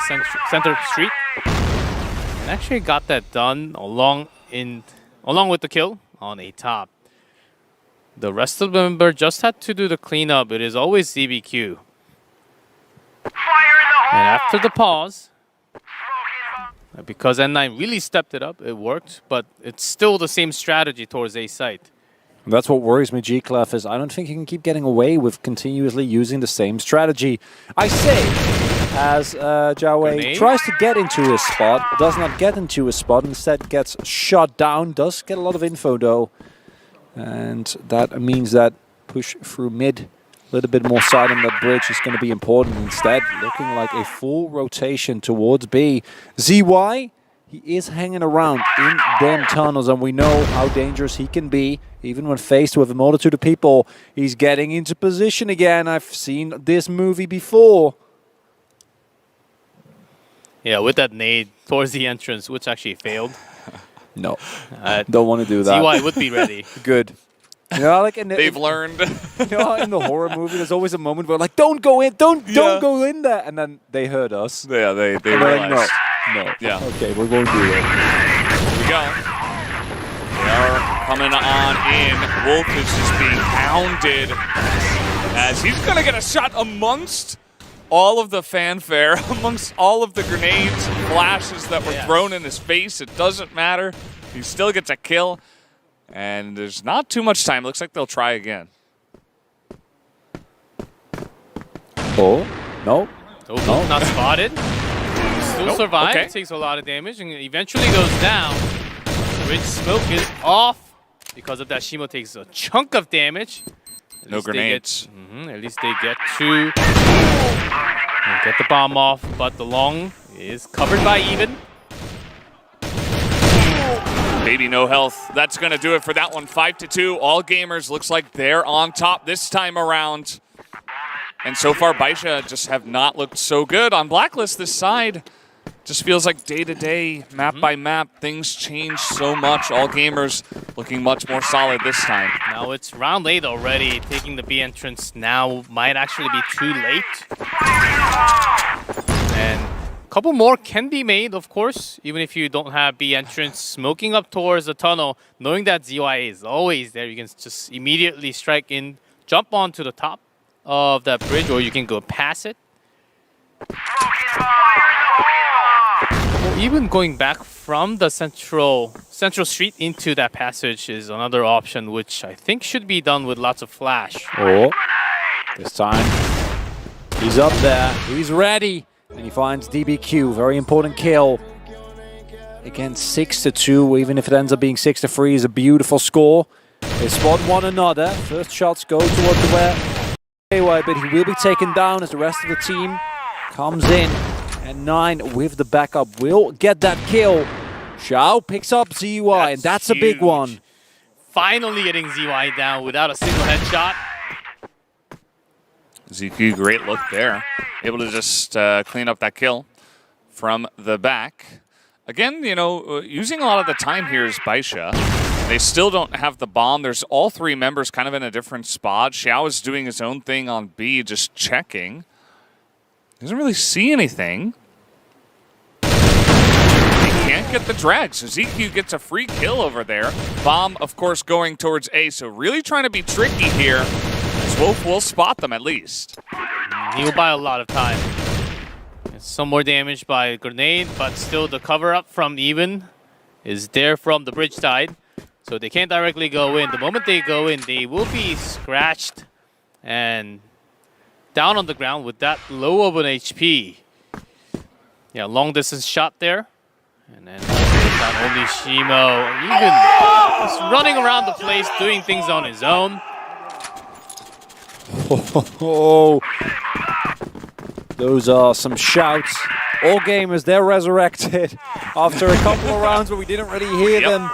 center street. And actually got that done along with the kill on a top. The rest of the member just had to do the cleanup. It is always DBQ. And after the pause, because N9 really stepped it up, it worked, but it's still the same strategy towards A site. That's what worries me, G-Clef, is I don't think you can keep getting away with continuously using the same strategy. I say, as Jowie tries to get into a spot, does not get into a spot, instead gets shot down, does get a lot of info though. And that means that push through mid, a little bit more side on that bridge is going to be important. Instead, looking like a full rotation towards B. ZY, he is hanging around in them tunnels, and we know how dangerous he can be. Even when faced with a multitude of people, he's getting into position again. I've seen this movie before. Yeah, with that nade towards the entrance, which actually failed. No, don't want to do that. ZY would be ready. Good. You know, like they've learned. You know, in the horror movie, there's always a moment where like, don't go in, don't go in there, and then they heard us. Yeah, they realized. Like, no. Yeah. Okay, we're going to do it. Here we go. They are coming on in. Wolf is just being hounded as he's going to get a shot amongst all of the fanfare, amongst all of the grenades and flashes that were thrown in his face. It doesn't matter. He still gets a kill. And there's not too much time. Looks like they'll try again. Oh, no. Oh, no. Not spotted. Still survives. Okay. Takes a lot of damage and eventually goes down. Bridge smoke is off. Because of that, Shimo takes a chunk of damage. No grenades. At least they get to get the bomb off, but the long is covered by even. Baby no health. That's going to do it for that one. 5-2. All gamers looks like they're on top this time around. And so far, Baisha just have not looked so good. On Blacklist, this side just feels like day-to-day, map by map, things change so much. All gamers looking much more solid this time. Now it's round 8 already. Taking the B entrance now might actually be too late. And a couple more can be made, of course, even if you don't have B entrance. Smoking up towards the tunnel, knowing that ZY is always there, you can just immediately strike in, jump onto the top of that bridge, or you can go past it. Or even going back from the central street into that passage is another option, which I think should be done with lots of flash. Oh, this time he's up there, he's ready, and he finds DBQ. Very important kill. Again, 6-2, even if it ends up being 6-3, is a beautiful score. They spot one another. First shots go towards the way, but he will be taken down as the rest of the team comes in. And 9 with the backup will get that kill. Xiao picks up ZY, and that's a big one. Finally getting ZY down without a single headshot. ZQ, great look there. Able to just clean up that kill. from the back. Again, you know, using a lot of the time here is Baisha. They still don't have the bomb. There's all three members kind of in a different spot. Xiao is doing his own thing on B, just checking. Doesn't really see anything. He can't get the drag, so ZQ gets a free kill over there. Bomb, of course, going towards A, so really trying to be tricky here. As Wolf will spot them at least. He will buy a lot of time. Some more damage by grenade, but still the cover-up from Even is there from the bridge side. So they can't directly go in. The moment they go in, they will be scratched and down on the ground with that low of an HP. Yeah, long distance shot there. And then not only Shimo, Even just running around the place, doing things on his own. Oh, those are some shouts. All gamers, they're resurrected after a couple of rounds where we didn't really hear them.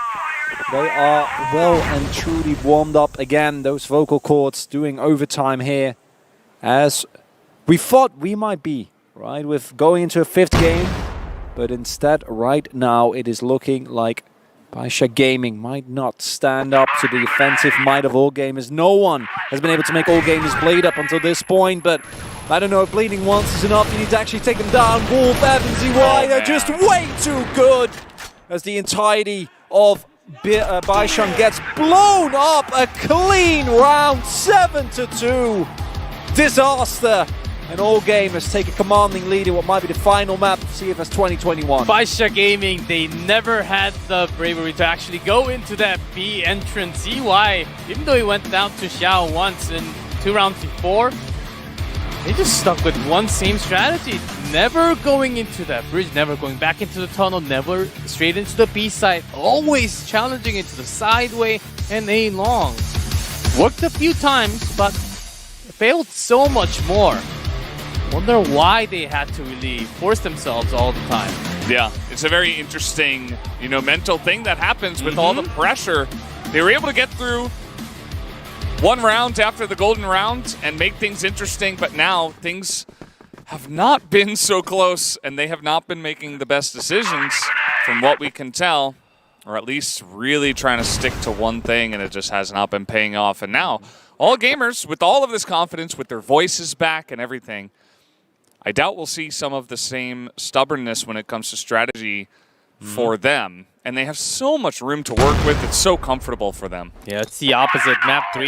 They are well and truly warmed up again. Those vocal cords doing overtime here, as we thought we might be, right, with going into a 5th game. But instead, right now, it is looking like Baisha Gaming might not stand up to the offensive might of All Gamers. No one has been able to make All Gamers bleed up until this point, but I don't know if bleeding once is enough. You need to actually take them down. Wolf, Evans, ZY, they're just way too good as the entirety of Baishan gets blown up. A clean round, 7-2. Disaster. And All Gamers take a commanding lead in what might be the final map of CFS 2021. Baisha Gaming, they never had the bravery to actually go into that B entrance. ZY, even though he went down to Xiao once in 2 rounds before, they just stuck with one same strategy. Never going into that bridge, never going back into the tunnel, never straight into the B side, always challenging into the sideway and A long. Worked a few times, but failed so much more. Wonder why they had to really force themselves all the time. Yeah, it's a very interesting, you know, mental thing that happens with all the pressure. They were able to get through 1 round after the golden round and make things interesting, but now things have not been so close and they have not been making the best decisions from what we can tell, or at least really trying to stick to one thing, and it just has not been paying off. And now, All Gamers, with all of this confidence, with their voices back and everything, I doubt we'll see some of the same stubbornness when it comes to strategy for them. And they have so much room to work with. It's so comfortable for them. Yeah, it's the opposite. Map 3.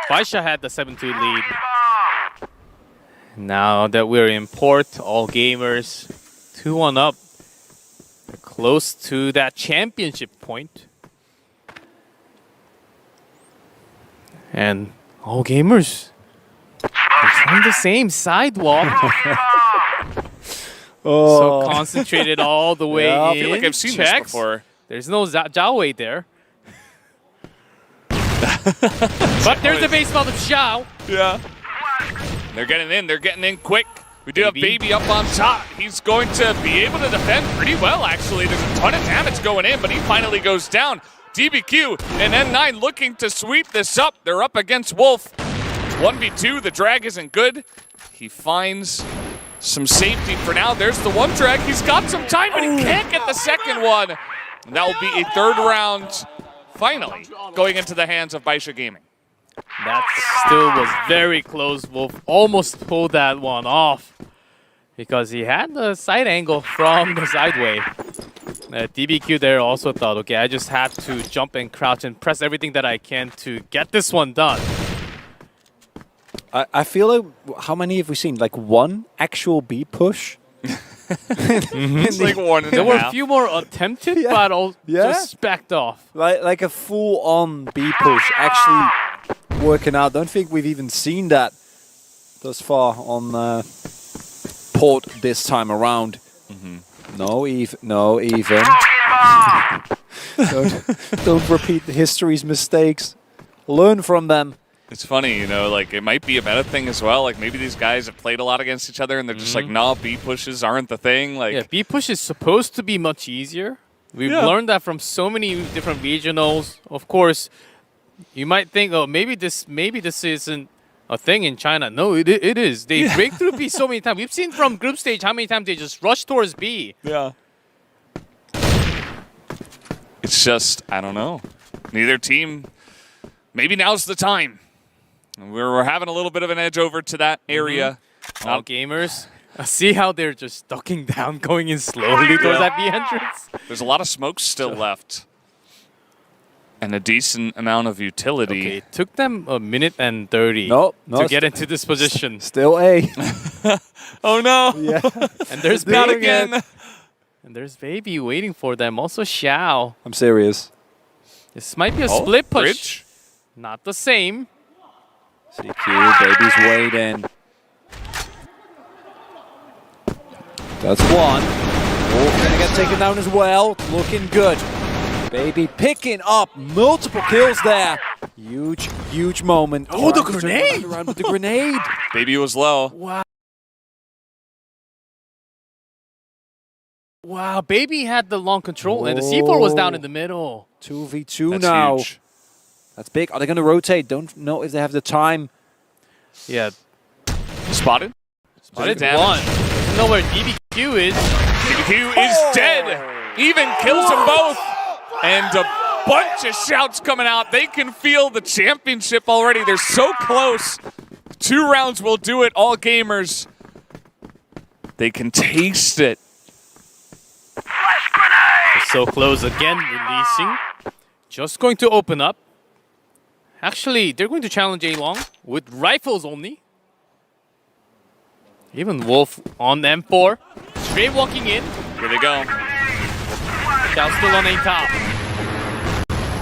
Baisha had the 7-2 lead. Now that we're in port, All Gamers 2-1 up. They're close to that championship point. And All Gamers, they're trying the same sidewalk. So concentrated all the way in. I feel like I've seen this before. There's no Zhao Wei there. But there's a base spot of Xiao. Yeah. They're getting in. They're getting in quick. We do have Baby up on top. He's going to be able to defend pretty well, actually. There's a ton of damage going in, but he finally goes down. DBQ and N9 looking to sweep this up. They're up against Wolf. 1v2. The drag isn't good. He finds some safety for now. There's the one drag. He's got some time, but he can't get the second one. And that will be a 3rd round, finally, going into the hands of Baisha Gaming. That still was very close. Wolf almost pulled that one off because he had the side angle from the sideway. DBQ there also thought, okay, I just have to jump and crouch and press everything that I can to get this one done. I feel like, how many have we seen? Like 1 actual B push? It's like 1.5. There were a few more attempted, but all just backed off. Like a full-on B push actually working out. Don't think we've even seen that thus far on port this time around. No, even. Don't repeat the history's mistakes. Learn from them. It's funny, you know, like it might be a meta thing as well. Like maybe these guys have played a lot against each other and they're just like, nah, B pushes aren't the thing. Like, yeah, B push is supposed to be much easier. We've learned that from so many different regionals. Of course, you might think, oh, maybe this isn't a thing in China. No, it is. They break through B so many times. We've seen from group stage how many times they just rush towards B. Yeah. It's just, I don't know. Neither team, maybe now's the time. We're having a little bit of an edge over to that area. All gamers, see how they're just ducking down, going in slowly towards that B entrance? There's a lot of smoke still left. And a decent amount of utility. Okay, it took them a minute and 30 No, to get into this position. Still A. Oh no! Yeah. And there's Not Baby again. And there's Baby waiting for them. Also Xiao. I'm serious. This might be a split push. Bridge. Not the same. CQ, Baby's waiting. That's one. Wolf gonna get taken down as well. Looking good. Baby picking up multiple kills there. Huge, huge moment. Oh, the Trying to turn grenade! it around with the grenade. Baby was low. Wow. Wow, Baby had the long control and the C4 was down in the middle. 2v2 That's now. huge. That's big. Are they going to rotate? Don't know if they have the time. Yeah, Spotted. but it's damage. one. Doesn't know where DBQ is. DBQ is dead. Even kills them both. And a bunch of shouts coming out. They can feel the championship already. They're so close. 2 rounds will do it, all gamers. They can taste it. They're so close again, releasing. Just going to open up. Actually, they're going to challenge A-Long with rifles only. Even Wolf on M4. Straight walking in. Here they go. Xiao still on A top.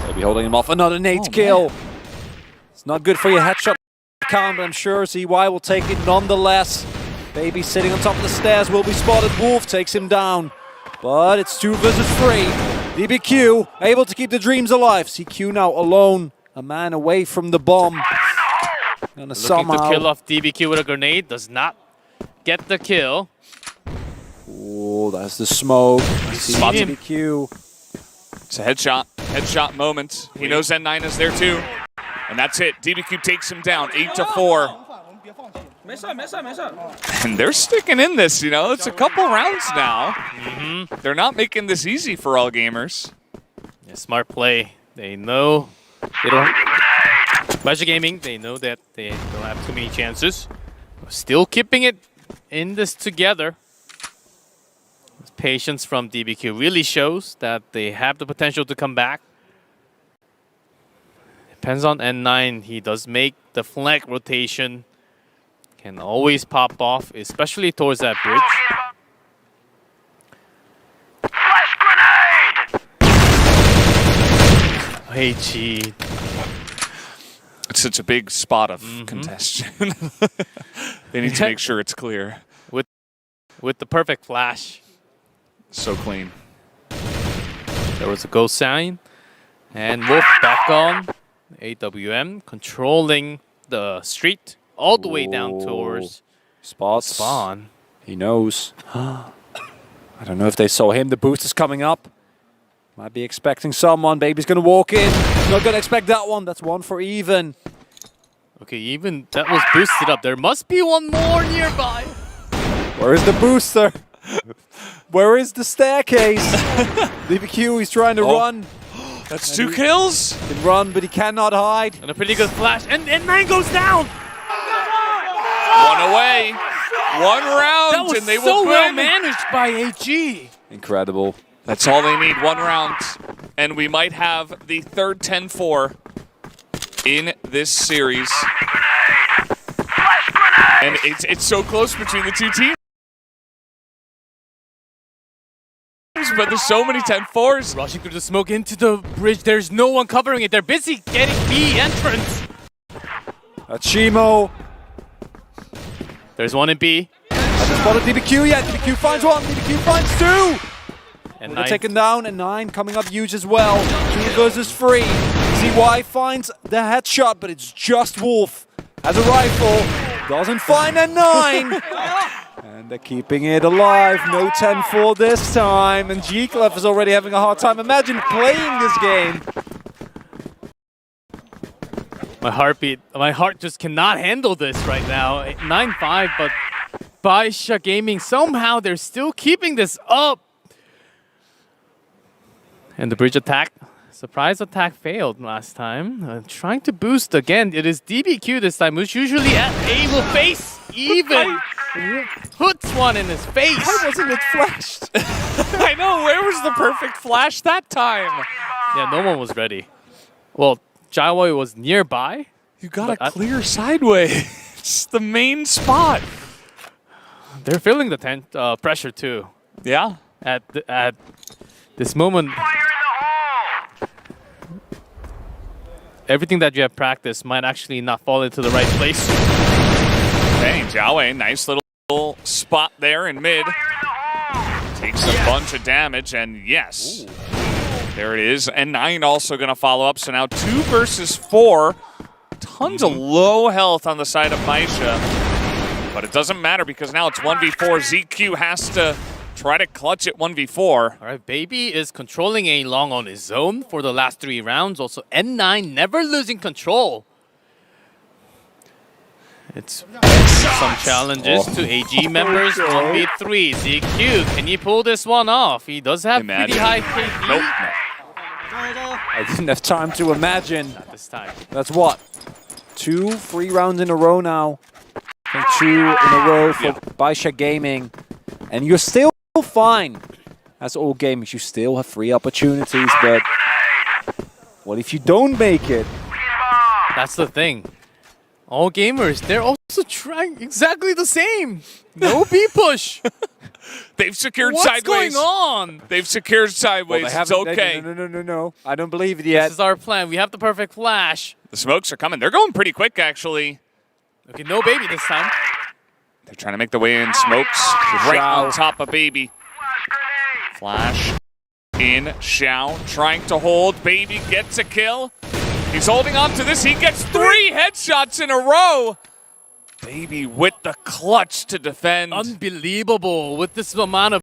Maybe holding him off. Another nade kill. It's not good for your headshot count, but I'm sure CY will take it nonetheless. Baby sitting on top of the stairs will be spotted. Wolf takes him down. But it's 2 versus 3. DBQ able to keep the dreams alive. CQ now alone. A man away from the bomb. Gonna Looking somehow to kill off DBQ with a grenade. Does not get the kill. Oh, that's the smoke. I see Spot him. DBQ. It's a headshot moment. He knows N9 is there too. And that's it. DBQ takes him down, 8-4. And they're sticking in this, you know. It's a couple rounds now. They're not making this easy for all gamers. Yeah, smart play. They know they don't. Pleasure Gaming, they know that they don't have too many chances. Still keeping it in this together. This patience from DBQ really shows that they have the potential to come back. Depends on N9. He does make the flank rotation. Can always pop off, especially towards that bridge. HE. It's such a big spot of congestion. They need to make sure it's clear. With the perfect flash. So clean. There was a ghost sign. And Wolf back on. AWM controlling the street all the way down towards Spots. spawn. He knows. I don't know if they saw him. The boost is coming up. Might be expecting someone. Baby's going to walk in. Not going to expect that one. That's one for even. Okay, even that was boosted up. There must be one more nearby. Where is the booster? Where is the staircase? DBQ, he's trying to run. That's 2 kills. He can run, but he cannot hide. And a pretty good flash. And 9 goes down. 1 away. 1 round, That was and they so will well win. managed by AG. Incredible. That's all they need, 1 round. And we might have the third 10-4 in this series. And it's so close between the 2 teams. But there's so many 10-4s. Rushing through the smoke into the bridge. There's no one covering it. They're busy getting B entrance. That's Shimo. There's one in B. Hasn't spotted DBQ yet. DBQ finds one. DBQ finds 2. And They're 9. taken down, and 9 coming up huge as well. 2 versus 3. CY finds the headshot, but it's just Wolf. Has a rifle. Doesn't find a 9. And they're keeping it alive. No 10-4 this time. And G-Clef is already having a hard time. Imagine playing this game. My heart just cannot handle this right now. 9-5, but Baisha Gaming, somehow they're still keeping this up. And the bridge attack, surprise attack failed last time. Trying to boost again. It is DBQ this time, who's usually at A will face even. Puts one in his face. Why wasn't it flashed? I know, where was the perfect flash that time? Yeah, no one was ready. Well, Jaiwei was nearby. You gotta clear sideways. It's the main spot. They're feeling the pressure too. Yeah. At this moment, everything that you have practiced might actually not fall into the right place. Hey, Jiawei, nice little spot there in mid. Takes a bunch of damage, and yes, there it is. And 9 also going to follow up, so now 2 versus 4. Tons of low health on the side of Baisha, but it doesn't matter because now it's 1v4. ZQ has to try to clutch it 1v4. All right, Baby is controlling A long on his own for the last 3 rounds. Also, N9 never losing control. It's some challenges to AG members. 1v3. ZQ, can you pull this one off? He does have pretty high KD. Nope. I didn't have time to imagine. Not this time. That's what? 2 free rounds in a row now. And 2 in a row for Baisha Gaming. And you're still fine. As all gamers, you still have 3 opportunities, but what if you don't make it? That's the thing. All gamers, they're also trying exactly the same. No B push. They've secured What's sideways. going on? They've secured sideways. Well, it's okay. No. I don't believe it yet. This is our plan. We have the perfect flash. The smokes are coming. They're going pretty quick, actually. Okay, no Baby this time. They're trying to make the way in. Smokes right on top of Baby. Flash in. Xiao trying to hold. Baby gets a kill. He's holding on to this. He gets 3 headshots in a row. Baby with the clutch to defend. Unbelievable with this amount of